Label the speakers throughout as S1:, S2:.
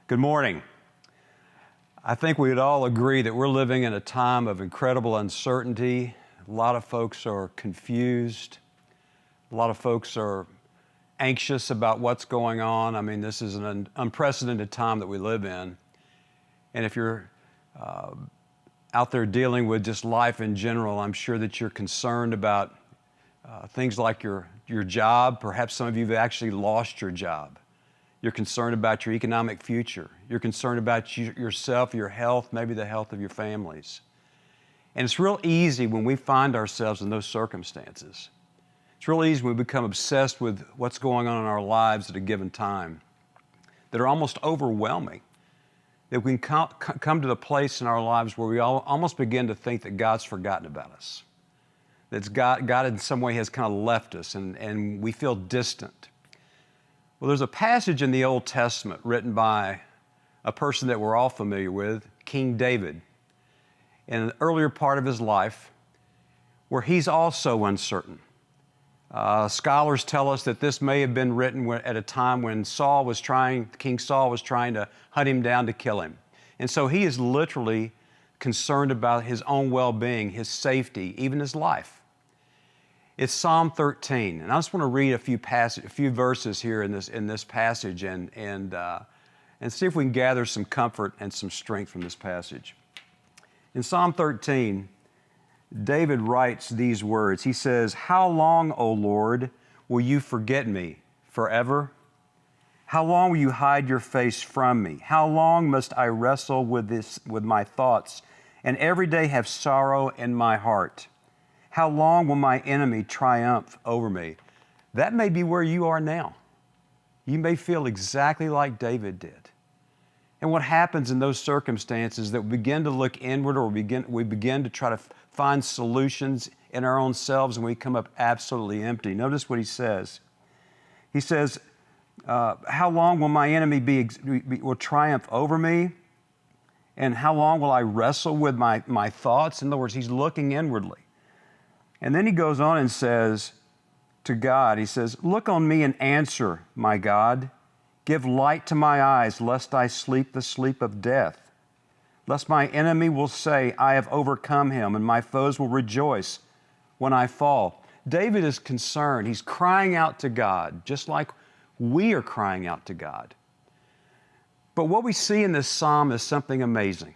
S1: Good morning. I think we would all agree that we're living in a time of incredible uncertainty. A lot of folks are confused. A lot of folks are anxious about what's going on. I mean, this is an unprecedented time that we live in. And if you're out there dealing with just life in general, I'm sure that you're concerned about things like your job. Perhaps some of you have actually lost your job. You're concerned about your economic future. You're concerned about yourself, your health, maybe the health of your families. And it's real easy when we find ourselves in those circumstances. It's real easy when we become obsessed with what's going on in our lives at a given time that are almost overwhelming, that we can come to the place in our lives where we almost begin to think that God's forgotten about us, that God in some way has kind of left us and we feel distant. Well, there's a passage in the Old Testament written by a person that we're all familiar with, King David, in an earlier part of his life where he's also uncertain. Scholars tell us that this may have been written at a time when King Saul was trying to hunt him down to kill him. And so he is literally concerned about his own well-being, his safety, even his life. It's Psalm 13, and I just want to read a few verses here in this passage and see if we can gather some comfort and some strength from this passage. In Psalm 13, David writes these words. He says, "How long, O Lord, will you forget me? Forever? How long will you hide your face from me? How long must I wrestle with my thoughts and every day have sorrow in my heart? How long will my enemy triumph over me?" That may be where you are now. You may feel exactly like David did. And what happens in those circumstances that we begin to look inward or we begin to try to find solutions in our own selves and we come up absolutely empty. Notice what he says. He says, how long will my enemy will triumph over me? And how long will I wrestle with my thoughts? In other words, he's looking inwardly. And then he goes on and says to God, he says, "Look on me and answer, my God. Give light to my eyes, lest I sleep the sleep of death. Lest my enemy will say, I have overcome him, and my foes will rejoice when I fall." David is concerned. He's crying out to God, just like we are crying out to God. But what we see in this psalm is something amazing.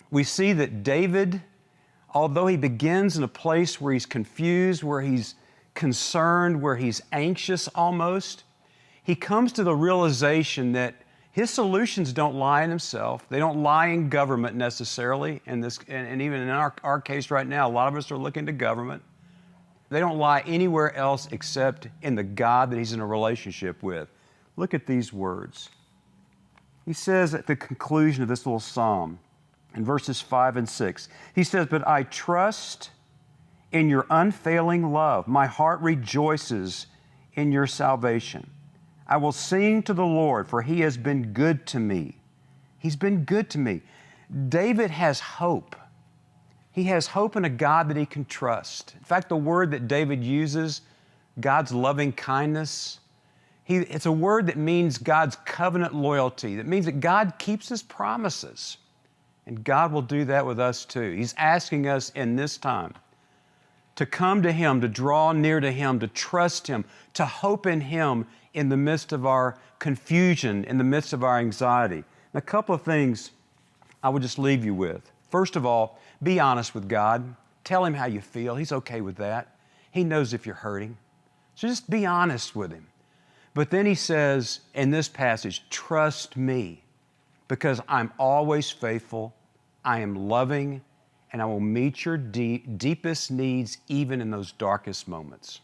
S1: We see that David, although he begins in a place where he's confused, where he's concerned, where he's anxious almost, he comes to the realization that his solutions don't lie in himself. They don't lie in government necessarily. And even in our case right now, a lot of us are looking to government. They don't lie anywhere else except in the God that he's in a relationship with. Look at these words. He says at the conclusion of this little psalm, in verses 5 and 6, he says, "But I trust in your unfailing love. My heart rejoices in your salvation. I will sing to the Lord, for he has been good to me." He's been good to me. David has hope. He has hope in a God that he can trust. In fact, the word that David uses, God's loving kindness, it's a word that means God's covenant loyalty. That means that God keeps his promises. And God will do that with us too. He's asking us in this time to come to him, to draw near to him, to trust him, to hope in him in the midst of our confusion, in the midst of our anxiety. And a couple of things I would just leave you with. First of all, be honest with God. Tell him how you feel. He's okay with that. He knows if you're hurting. So just be honest with him. But then he says in this passage, trust me, because I'm always faithful, I am loving, and I will meet your deepest needs even in those darkest moments.